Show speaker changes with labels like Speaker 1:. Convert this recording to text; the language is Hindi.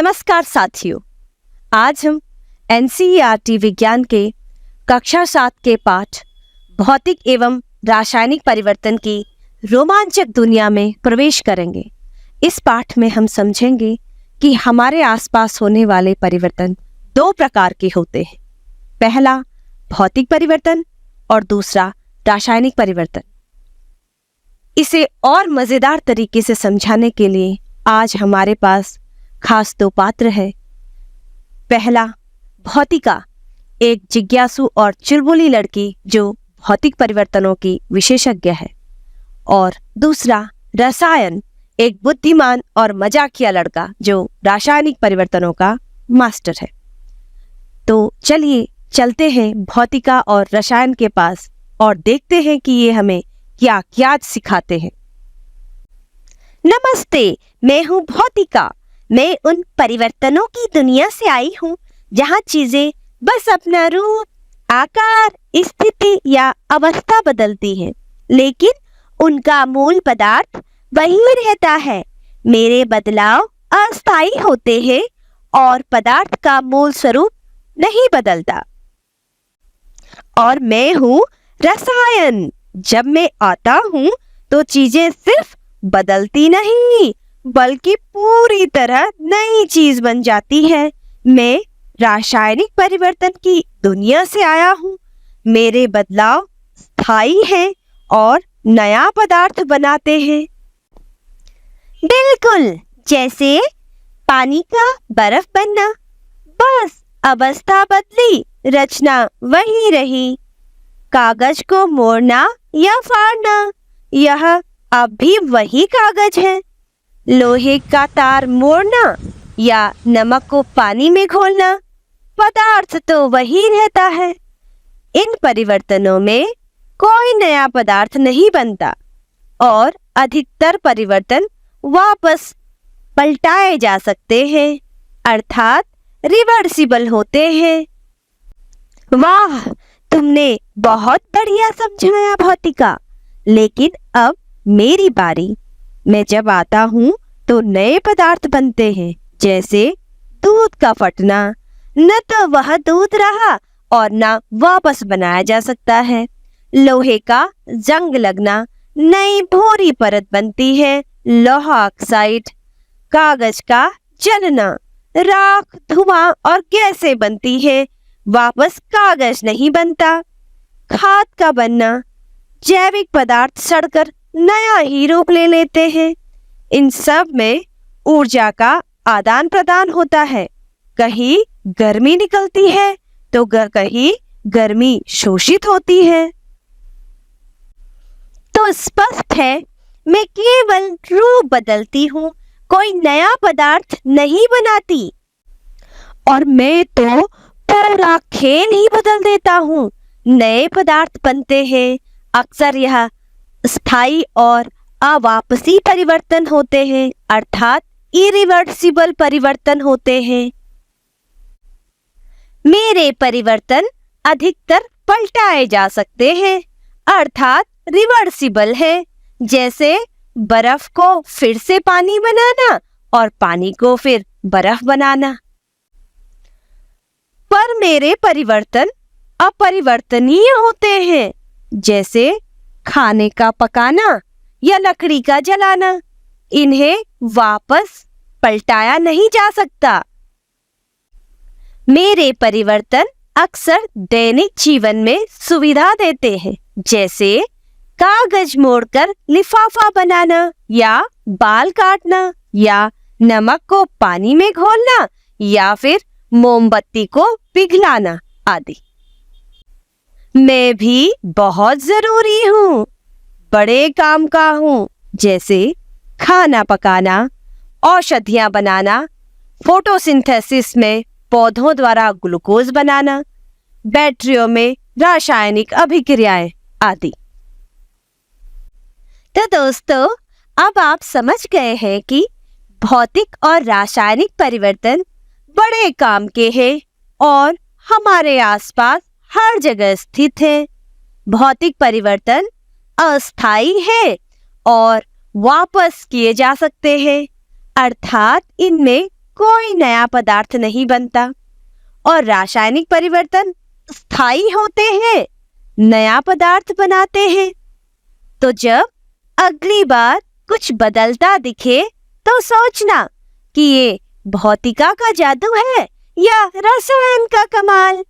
Speaker 1: नमस्कार साथियों, आज हम एनसीईआरटी विज्ञान के कक्षा 7 के पाठ भौतिक एवं रासायनिक परिवर्तन की रोमांचक दुनिया में प्रवेश करेंगे। इस पाठ में हम समझेंगे कि हमारे आसपास होने वाले परिवर्तन दो प्रकार के होते हैं। पहला भौतिक परिवर्तन और दूसरा रासायनिक परिवर्तन। इसे और मजेदार तरीके से समझाने के लिए आज हमारे पास खास दो पात्र है। पहला भौतिका, एक जिज्ञासु और चुलबुली लड़की जो भौतिक परिवर्तनों की विशेषज्ञ है, और दूसरा रसायन, एक बुद्धिमान और मजाकिया लड़का जो रासायनिक परिवर्तनों का मास्टर है। तो चलिए चलते हैं भौतिका और रसायन के पास और देखते हैं कि ये हमें क्या क्या सिखाते हैं।
Speaker 2: नमस्ते, मैं हूँ भौतिका। मैं उन परिवर्तनों की दुनिया से आई हूँ जहाँ चीजें बस अपना रूप, आकार, स्थिति या अवस्था बदलती हैं, लेकिन उनका मूल पदार्थ वही रहता है। मेरे बदलाव अस्थायी होते हैं और पदार्थ का मूल स्वरूप नहीं बदलता। और मैं हूँ रसायन। जब मैं आता हूँ तो चीजें सिर्फ बदलती नहीं बल्कि पूरी तरह नई चीज बन जाती है। मैं रासायनिक परिवर्तन की दुनिया से आया हूँ। मेरे बदलाव स्थायी हैं और नया पदार्थ बनाते हैं। बिल्कुल जैसे पानी का बर्फ बनना, बस अवस्था बदली, रचना वही रही। कागज को मोड़ना या फाड़ना, यह अब भी वही कागज है। लोहे का तार मोड़ना या नमक को पानी में घोलना, पदार्थ तो वही रहता है। इन परिवर्तनों में कोई नया पदार्थ नहीं बनता और अधिकतर परिवर्तन वापस पलटाए जा सकते हैं, अर्थात रिवर्सिबल होते हैं।
Speaker 1: वाह, तुमने बहुत बढ़िया समझाया भौतिका। लेकिन अब मेरी बारी। मैं जब आता हूँ तो नए पदार्थ बनते हैं, जैसे दूध का फटना। न तो वह दूध रहा और न वापस बनाया जा सकता है। लोहे का जंग लगना, नई भूरी परत बनती है, लोहा ऑक्साइड। कागज का जलना, राख, धुआं और गैसें बनती है, वापस कागज नहीं बनता। खाद का बनना, जैविक पदार्थ सड़कर नया ही रूप ले लेते हैं। इन सब में ऊर्जा का आदान प्रदान होता है। कहीं गर्मी निकलती है तो कहीं गर्मी शोषित होती है।
Speaker 2: तो स्पष्ट है, मैं केवल रूप बदलती हूँ, कोई नया पदार्थ नहीं बनाती।
Speaker 1: और मैं तो पूरा खेल ही बदल देता हूँ। नए पदार्थ बनते हैं। अक्सर यह स्थायी और अवापसी परिवर्तन होते हैं, अर्थात इरिवर्सिबल परिवर्तन होते हैं।
Speaker 2: मेरे परिवर्तन अधिकतर पलटाए जा सकते हैं, अर्थात रिवर्सिबल है, जैसे बर्फ को फिर से पानी बनाना और पानी को फिर बर्फ बनाना।
Speaker 1: पर मेरे परिवर्तन अपरिवर्तनीय होते हैं, जैसे खाने का पकाना या लकड़ी का जलाना। इन्हें वापस पलटाया नहीं जा सकता।
Speaker 2: मेरे परिवर्तन अक्सर दैनिक जीवन में सुविधा देते हैं, जैसे कागज मोड़कर लिफाफा बनाना या बाल काटना या नमक को पानी में घोलना या फिर मोमबत्ती को पिघलाना आदि।
Speaker 1: मैं भी बहुत जरूरी हूँ, बड़े काम का हूँ, जैसे खाना पकाना, औषधियाँ बनाना, फोटोसिंथेसिस में पौधों द्वारा ग्लूकोज बनाना, बैटरियों में रासायनिक अभिक्रियाएं आदि।
Speaker 2: तो दोस्तों, अब आप समझ गए हैं कि भौतिक और रासायनिक परिवर्तन बड़े काम के हैं और हमारे आसपास हर जगह स्थित है। भौतिक परिवर्तन अस्थायी है और वापस किए जा सकते हैं, अर्थात इनमें
Speaker 1: कोई नया पदार्थ नहीं बनता और रासायनिक परिवर्तन स्थायी होते हैं, नया पदार्थ बनाते हैं। तो जब अगली बार कुछ बदलता दिखे तो सोचना कि ये भौतिका का जादू है या रसायन का कमाल।